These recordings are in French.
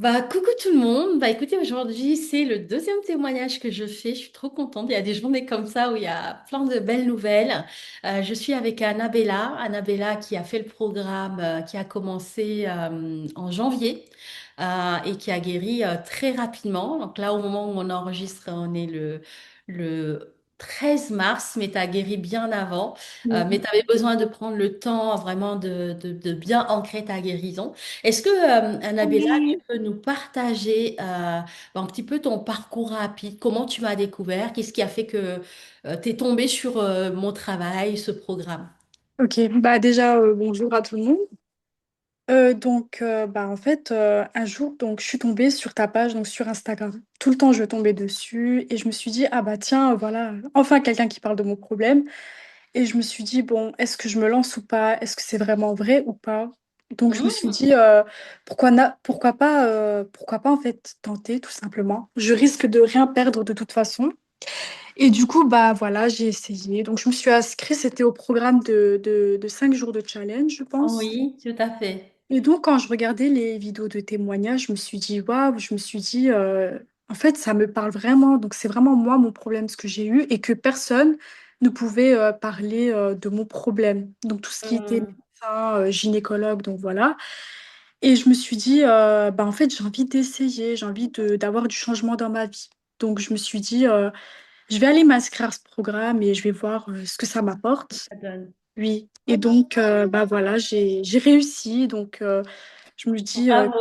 Coucou tout le monde. Écoutez, aujourd'hui, c'est le deuxième témoignage que je fais. Je suis trop contente. Il y a des journées comme ça où il y a plein de belles nouvelles. Je suis avec Annabella qui a fait le programme, qui a commencé en janvier et qui a guéri très rapidement. Donc là, au moment où on enregistre, on est le 13 mars, mais tu as guéri bien avant. Mais Mhm. tu avais besoin de prendre le temps vraiment de bien ancrer ta guérison. Est-ce que, Annabella, tu peux nous partager un petit peu ton parcours rapide? Comment tu m'as découvert? Qu'est-ce qui a fait que tu es tombée sur mon travail, ce programme? Ok, bah déjà bonjour à tout le monde. En fait un jour donc je suis tombée sur ta page donc sur Instagram. Tout le temps je tombais dessus et je me suis dit ah bah tiens voilà enfin quelqu'un qui parle de mon problème et je me suis dit bon est-ce que je me lance ou pas? Est-ce que c'est vraiment vrai ou pas? Donc je me suis Hmm. dit pourquoi pas en fait tenter tout simplement. Je risque de rien perdre de toute façon. Et du coup, bah voilà, j'ai essayé. Donc, je me suis inscrite, c'était au programme de 5 jours de challenge, je pense. Oui, tout à fait. Et donc, quand je regardais les vidéos de témoignages, je me suis dit, waouh, je me suis dit, en fait, ça me parle vraiment. Donc, c'est vraiment moi, mon problème, ce que j'ai eu, et que personne ne pouvait parler de mon problème. Donc, tout ce qui était Hmm. médecin, gynécologue, donc voilà. Et je me suis dit, bah, en fait, j'ai envie d'essayer, j'ai envie d'avoir du changement dans ma vie. Donc, je me suis dit, je vais aller m'inscrire à ce programme et je vais voir ce que ça m'apporte. Ça donne. Oui. Et donc, bah voilà, j'ai réussi. Donc, je me dis, Bravo.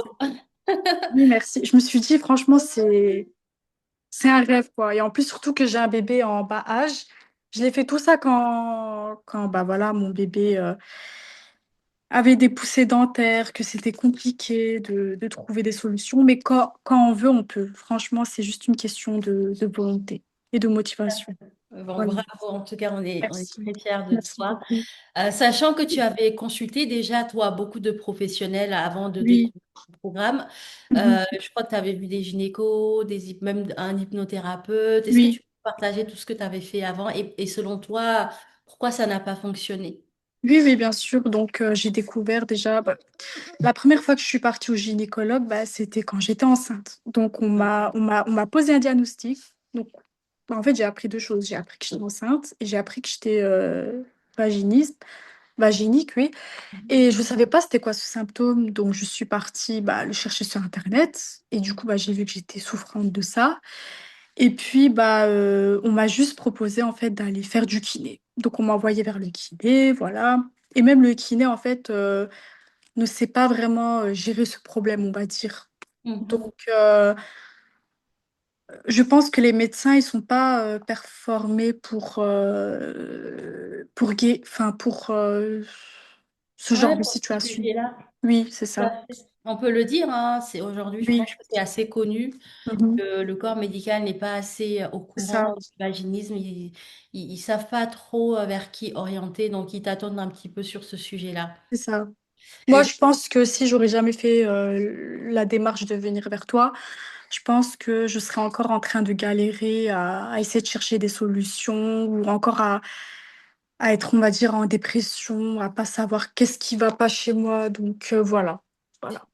oui, merci. Je me suis dit, franchement, c'est un rêve, quoi. Et en plus, surtout que j'ai un bébé en bas âge. Je l'ai fait tout ça quand bah voilà, mon bébé avait des poussées dentaires, que c'était compliqué de trouver des solutions. Mais quand on veut, on peut. Franchement, c'est juste une question de volonté et de motivation. Bon, Voilà. bravo. En tout cas, on est Merci. très fiers de Merci toi. beaucoup. Sachant que tu avais consulté déjà, toi, beaucoup de professionnels avant de Oui. découvrir le programme. Mhm. Je crois que tu avais vu des gynécos, même un hypnothérapeute. Est-ce que tu Oui. peux partager tout ce que tu avais fait avant et selon toi, pourquoi ça n'a pas fonctionné? Oui, oui, bien sûr. Donc, j'ai découvert déjà, bah, la première fois que je suis partie au gynécologue, bah, c'était quand j'étais enceinte. Donc, on m'a posé un diagnostic. Donc, bah, en fait, j'ai appris deux choses. J'ai appris que j'étais enceinte et j'ai appris que j'étais vaginique, oui. Et je ne savais pas c'était quoi ce symptôme. Donc, je suis partie bah, le chercher sur Internet. Et du coup, bah, j'ai vu que j'étais souffrante de ça. Et puis, bah, on m'a juste proposé en fait d'aller faire du kiné. Donc, on m'a envoyé vers le kiné, voilà. Et même le kiné, en fait, ne sait pas vraiment gérer ce problème, on va dire. Mhm. Donc, je pense que les médecins, ils sont pas performés pour ce genre Ouais, de pour ce situation. sujet-là, Oui, c'est tout ça. à fait. On peut le dire, hein, aujourd'hui, je Oui, pense que c'est assez connu mhm, que le corps médical n'est pas assez au c'est ça. courant du vaginisme. Ils savent pas trop vers qui orienter, donc ils tâtonnent un petit peu sur ce sujet-là. C'est ça. Moi, Et je pense que si j'aurais jamais fait la démarche de venir vers toi, je pense que je serais encore en train de galérer à essayer de chercher des solutions ou encore à être, on va dire, en dépression, à pas savoir qu'est-ce qui va pas chez moi. Donc voilà. Voilà.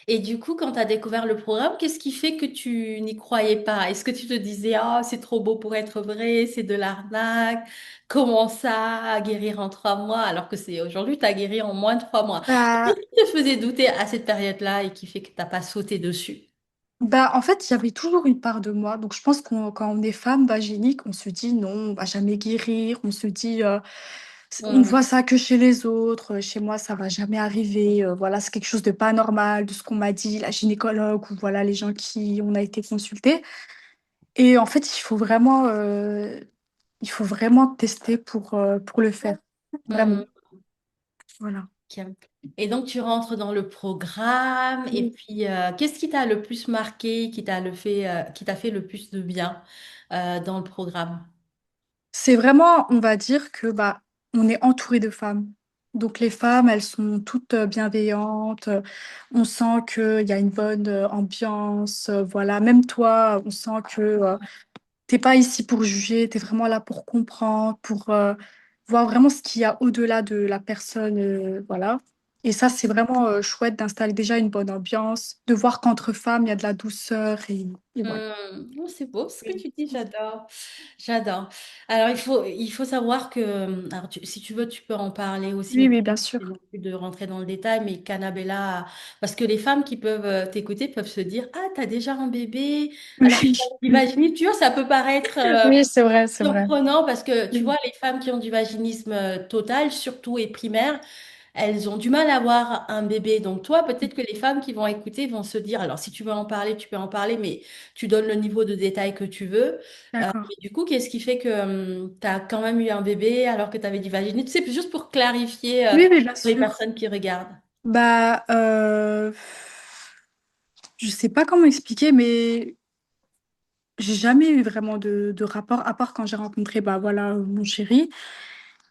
Et du coup, quand tu as découvert le programme, qu'est-ce qui fait que tu n'y croyais pas? Est-ce que tu te disais, ah, c'est trop beau pour être vrai, c'est de l'arnaque, comment ça, à guérir en 3 mois, alors que c'est aujourd'hui, tu as guéri en moins de 3 mois. Bah, Qu'est-ce qui te faisait douter à cette période-là et qui fait que tu n'as pas sauté dessus? en fait, il y avait toujours une part de moi. Donc, je pense qu'on, quand on est femme vaginique, on se dit non, on va jamais guérir. On se dit, on Hmm. voit ça que chez les autres. Chez moi, ça va jamais arriver. Voilà, c'est quelque chose de pas normal, de ce qu'on m'a dit, la gynécologue ou voilà, les gens qui on a été consultés. Et en fait, il faut vraiment tester pour le faire. Vraiment. Hmm. Voilà. Ok. Et donc, tu rentres dans le programme et puis, qu'est-ce qui t'a le plus marqué, qui t'a fait le plus de bien dans le programme? C'est vraiment, on va dire que bah, on est entouré de femmes. Donc les femmes, elles sont toutes bienveillantes. On sent qu'il y a une bonne ambiance. Voilà. Même toi, on sent que t'es pas ici pour juger, tu es vraiment là pour comprendre, pour voir vraiment ce qu'il y a au-delà de la personne. Voilà. Et ça, c'est vraiment chouette d'installer déjà une bonne ambiance, de voir qu'entre femmes, il y a de la douceur et voilà. Oh, c'est beau ce que tu dis, j'adore. J'adore. Alors, il faut savoir que, alors si tu veux, tu peux en parler aussi, Oui, mais oui, bien c'est sûr. non plus de rentrer dans le détail, mais Cannabella, parce que les femmes qui peuvent t'écouter peuvent se dire, ah, t'as déjà un bébé, alors que Oui, du vaginisme, tu vois, ça peut paraître oui, c'est vrai, c'est vrai. surprenant parce que, tu Oui, vois, les femmes qui ont du vaginisme total, surtout et primaire, elles ont du mal à avoir un bébé. Donc toi, peut-être que les femmes qui vont écouter vont se dire, alors si tu veux en parler, tu peux en parler, mais tu donnes le niveau de détail que tu veux. d'accord. Mais du coup, qu'est-ce qui fait que tu as quand même eu un bébé alors que tu avais du vaginisme? C'est juste pour clarifier Oui, oui, bien pour les sûr. personnes qui regardent. Bah, je sais pas comment expliquer, mais j'ai jamais eu vraiment de rapport, à part quand j'ai rencontré, bah voilà, mon chéri.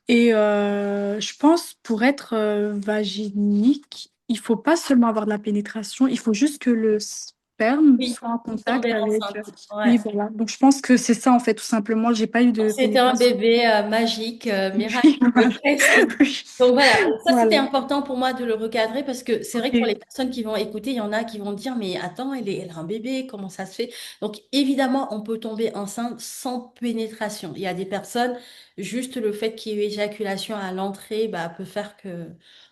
Et je pense pour être vaginique, il faut pas seulement avoir de la pénétration, il faut juste que le sperme Oui, soit en pour contact tomber avec. enceinte. Oui, Ouais. voilà. Donc je pense que c'est ça en fait, tout simplement. J'ai pas eu Donc, de c'était un pénétration. bébé magique, Oui, miraculeux, voilà. presque. Oui, Donc voilà, ça c'était voilà. important pour moi de le recadrer parce que c'est vrai que pour les Ok. personnes qui vont écouter, il y en a qui vont dire mais attends, elle a un bébé, comment ça se fait? Donc évidemment, on peut tomber enceinte sans pénétration. Il y a des personnes, juste le fait qu'il y ait eu éjaculation à l'entrée, bah, peut faire que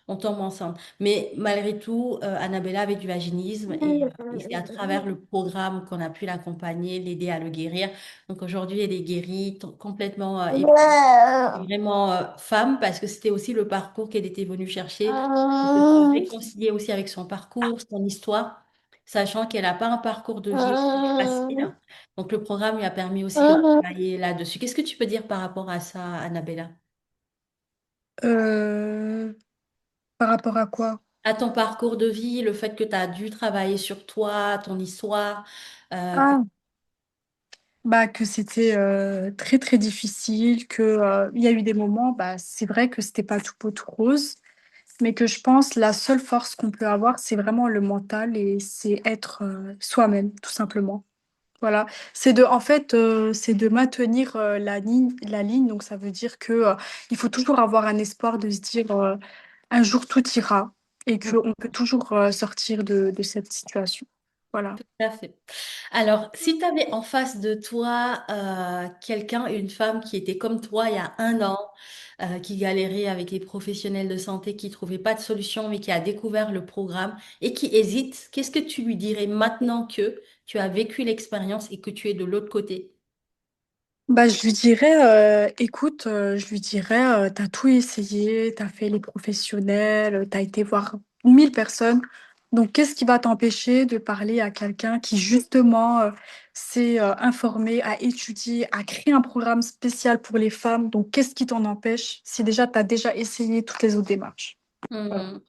on tombe enceinte. Mais malgré tout, Annabella avait du vaginisme et c'est à travers le programme qu'on a pu l'accompagner, l'aider à le guérir. Donc aujourd'hui, elle est guérie complètement vraiment femme parce que c'était aussi le parcours qu'elle était venue chercher, de se réconcilier aussi avec son parcours, son histoire, sachant qu'elle n'a pas un parcours de vie aussi facile. Donc le programme lui a permis aussi de travailler là-dessus. Qu'est-ce que tu peux dire par rapport à ça, Annabella? Euh, Par rapport à quoi? À ton parcours de vie, le fait que tu as dû travailler sur toi, ton histoire. Que... Ah, bah que c'était très très difficile, que il y a eu des moments, bah c'est vrai que c'était pas tout beau tout rose. Mais que je pense la seule force qu'on peut avoir, c'est vraiment le mental et c'est être soi-même, tout simplement. Voilà, en fait, c'est de maintenir la ligne. Donc ça veut dire que il faut toujours avoir un espoir de se dire un jour tout ira et qu'on peut toujours sortir de cette situation. Voilà. Tout à fait. Alors, si tu avais en face de toi quelqu'un, une femme qui était comme toi il y a un an, qui galérait avec les professionnels de santé, qui ne trouvait pas de solution, mais qui a découvert le programme et qui hésite, qu'est-ce que tu lui dirais maintenant que tu as vécu l'expérience et que tu es de l'autre côté? Bah, je lui dirais, écoute, je lui dirais, t'as tout essayé, t'as fait les professionnels, t'as été voir 1000 personnes. Donc, qu'est-ce qui va t'empêcher de parler à quelqu'un qui, justement, s'est informé, a étudié, a créé un programme spécial pour les femmes? Donc, qu'est-ce qui t'en empêche si déjà t'as déjà essayé toutes les autres démarches? Voilà. Hmm.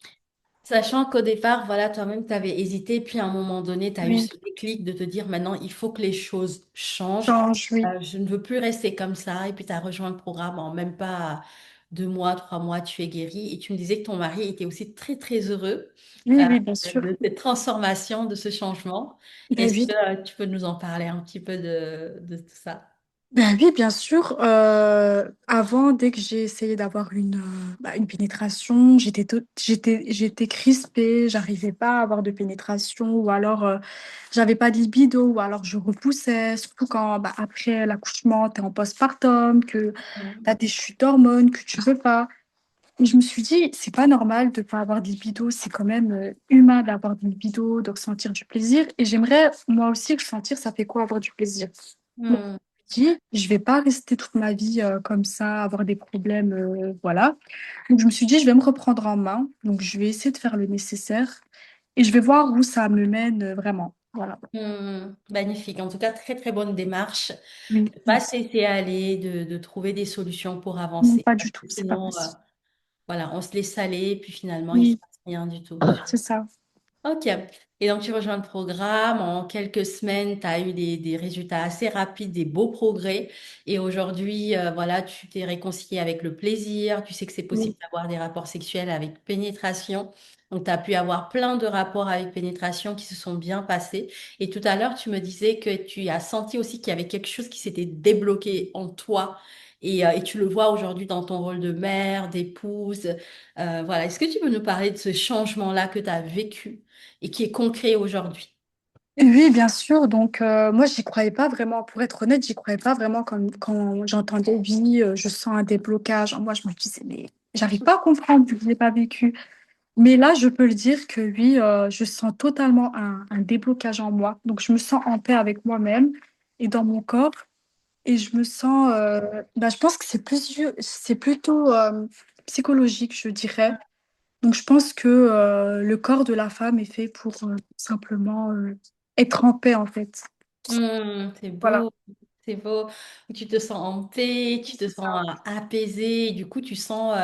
Sachant qu'au départ, voilà, toi-même, tu avais hésité, puis à un moment donné, tu as eu Oui, ce déclic de te dire maintenant, il faut que les choses changent. change, oui. Je ne veux plus rester comme ça. Et puis, tu as rejoint le programme en même pas 2 mois, 3 mois, tu es guérie. Et tu me disais que ton mari était aussi très, très heureux Oui, euh, oui, bien sûr. de cette transformation, de ce changement. Ben Est-ce oui. que tu peux nous en parler un petit peu de tout ça? Ben oui, bien sûr. Avant, dès que j'ai essayé d'avoir une pénétration, j'étais crispée, j'arrivais pas à avoir de pénétration, ou alors j'avais pas de libido, ou alors je repoussais, surtout quand bah, après l'accouchement, tu es en postpartum, que tu as des chutes d'hormones, que tu veux pas. Et je me suis dit, c'est pas normal de pas avoir de libido, c'est quand même humain d'avoir de libido, de ressentir du plaisir. Et j'aimerais moi aussi ressentir ça fait quoi avoir du plaisir. Donc, Hmm. je me suis dit, je vais pas rester toute ma vie comme ça, avoir des problèmes, voilà. Donc, je me suis dit, je vais me reprendre en main. Donc, je vais essayer de faire le nécessaire et je vais voir où ça me mène vraiment. Voilà. Magnifique. En tout cas, très, très bonne démarche. Oui, De pas se merci. laisser aller, de trouver des solutions pour Non, avancer. pas Parce du tout, que c'est pas sinon, possible. voilà, on se laisse aller, puis finalement, il ne se Oui, passe rien du tout. c'est ça. Ok. Et donc, tu rejoins le programme. En quelques semaines, tu as eu des résultats assez rapides, des beaux progrès. Et aujourd'hui, voilà, tu t'es réconcilié avec le plaisir. Tu sais que c'est possible Oui, d'avoir des rapports sexuels avec pénétration. Donc, tu as pu avoir plein de rapports avec pénétration qui se sont bien passés. Et tout à l'heure, tu me disais que tu as senti aussi qu'il y avait quelque chose qui s'était débloqué en toi et tu le vois aujourd'hui dans ton rôle de mère, d'épouse. Voilà. Est-ce que tu peux nous parler de ce changement-là que tu as vécu et qui est concret aujourd'hui? Oui, bien sûr. Donc, moi, j'y croyais pas vraiment. Pour être honnête, j'y croyais pas vraiment quand j'entendais oui, je sens un déblocage. Moi, je me disais, mais j'arrive pas à comprendre vu que je l'ai pas vécu. Mais là, je peux le dire que oui, je sens totalement un déblocage en moi. Donc, je me sens en paix avec moi-même et dans mon corps. Et je me sens, je pense que c'est plutôt psychologique, je dirais. Donc, je pense que le corps de la femme est fait pour simplement être en paix, en fait. C'est Voilà. beau, c'est beau. Tu te sens en paix, tu te C'est ça. sens apaisé. Et du coup, tu sens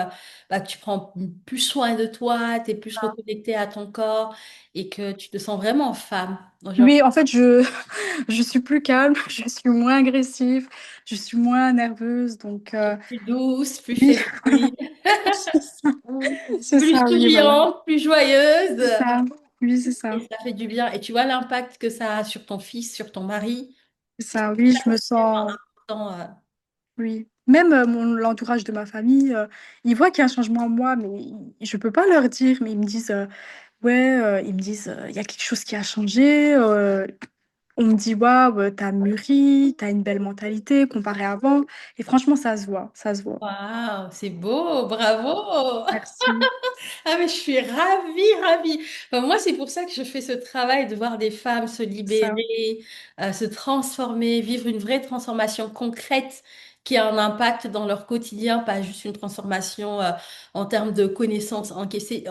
que tu prends plus soin de toi, tu es plus reconnecté à ton corps et que tu te sens vraiment femme aujourd'hui. Oui, en fait, je suis plus calme, je suis moins agressive, je suis moins nerveuse. Donc, Tu es plus douce, plus oui, féminine, c'est ça. C'est plus ça, oui, voilà. souriante, plus joyeuse. C'est ça. Oui, c'est ça. Et ça fait du bien. Et tu vois l'impact que ça a sur ton fils, sur ton mari. C'est Et c'est ça, oui, ça je me qui est tellement sens. important. Oui. Même l'entourage de ma famille, ils voient qu'il y a un changement en moi, mais je peux pas leur dire, mais ils me disent, ouais, ils me disent, il y a quelque chose qui a changé. On me dit, waouh, t'as mûri, t'as une belle mentalité comparé à avant. Et franchement, ça se voit, ça se voit. Waouh, c'est beau, bravo. Merci. Ah, mais je suis ravie, ravie. Enfin, moi, c'est pour ça que je fais ce travail de voir des femmes se Ça. libérer, se transformer, vivre une vraie transformation concrète qui a un impact dans leur quotidien, pas juste une transformation en termes de connaissances encaissées,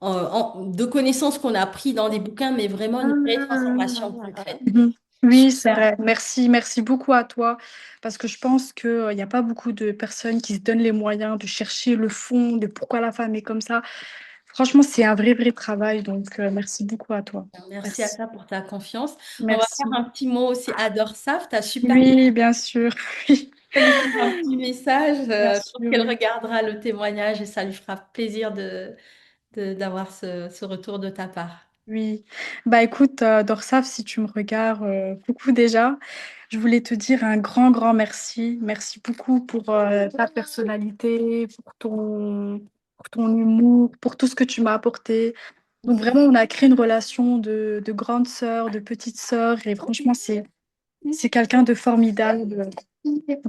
de connaissances qu'on a pris dans des bouquins, mais vraiment une vraie transformation concrète. Mhm. Oui, c'est Super. vrai. Merci, merci beaucoup à toi, parce que je pense qu'il n'y a pas beaucoup de personnes qui se donnent les moyens de chercher le fond de pourquoi la femme est comme ça. Franchement, c'est un vrai, vrai travail, donc merci beaucoup à toi. Merci à Merci. toi pour ta confiance. On va faire Merci. un petit mot aussi à Dorsaf. Tu as super Oui, bien sûr. Oui, lui faire un petit message. bien Je pense sûr. qu'elle regardera le témoignage et ça lui fera plaisir d'avoir ce retour de ta part. Oui. Bah écoute, Dorsaf, si tu me regardes, coucou déjà, je voulais te dire un grand, grand merci. Merci beaucoup pour ta personnalité, pour ton humour, pour tout ce que tu m'as apporté. Donc vraiment, on a créé une relation de grande sœur, de petite sœur, et franchement, c'est quelqu'un de formidable. Donc,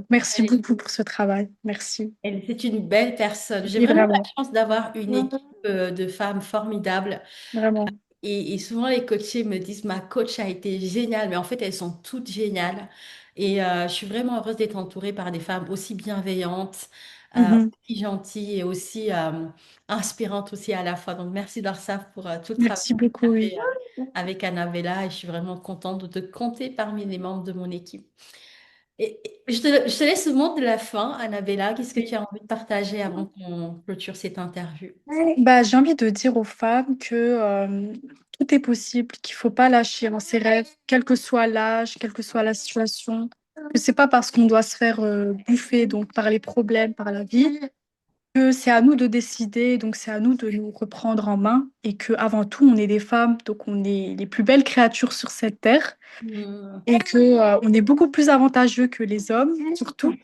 merci Elle est- beaucoup pour ce travail. Merci. C'est une belle personne. J'ai Oui, vraiment la vraiment. chance d'avoir une équipe de femmes formidables. Vraiment. Et souvent, les coachés me disent, ma coach a été géniale, mais en fait, elles sont toutes géniales. Et je suis vraiment heureuse d'être entourée par des femmes aussi bienveillantes, Mhm. aussi gentilles et aussi inspirantes aussi à la fois. Donc, merci Dorsaf pour tout le travail Merci que tu beaucoup, as oui. fait avec Annabella et je suis vraiment contente de te compter parmi les membres de mon équipe. Et je te laisse le mot de la fin, Annabella. Qu'est-ce que tu as envie de partager avant qu'on clôture cette interview? Bah, j'ai envie de dire aux femmes que tout est possible, qu'il faut pas lâcher dans ses rêves, quel que soit l'âge, quelle que soit la situation, que c'est pas parce qu'on doit se faire bouffer donc par les problèmes, par la vie, que c'est à nous de décider, donc c'est à nous de nous reprendre en main et que avant tout on est des femmes, donc on est les plus belles créatures sur cette terre Hmm. et que on est beaucoup plus avantageux que les hommes surtout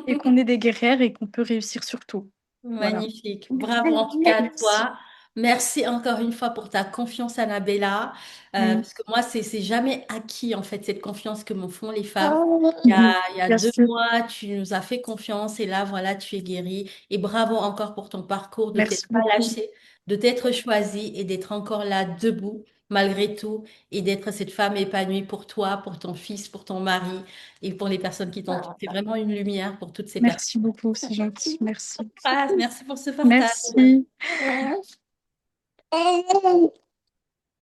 et qu'on est des guerrières et qu'on peut réussir surtout. Voilà. Magnifique. Bravo en tout cas à Merci. toi. Merci encore une fois pour ta confiance, Annabella. Oui. Parce que moi, c'est jamais acquis, en fait, cette confiance que me font les femmes. Mhm. Il y a Bien deux sûr. mois, tu nous as fait confiance et là, voilà, tu es guérie. Et bravo encore pour ton parcours, de Merci t'être pas beaucoup. lâchée, de t'être choisie et d'être encore là, debout, malgré tout, et d'être cette femme épanouie pour toi, pour ton fils, pour ton mari et pour les personnes qui t'entourent. C'est vraiment une lumière pour toutes ces personnes. Merci beaucoup, c'est gentil. Merci. Ah, merci pour ce partage. Merci.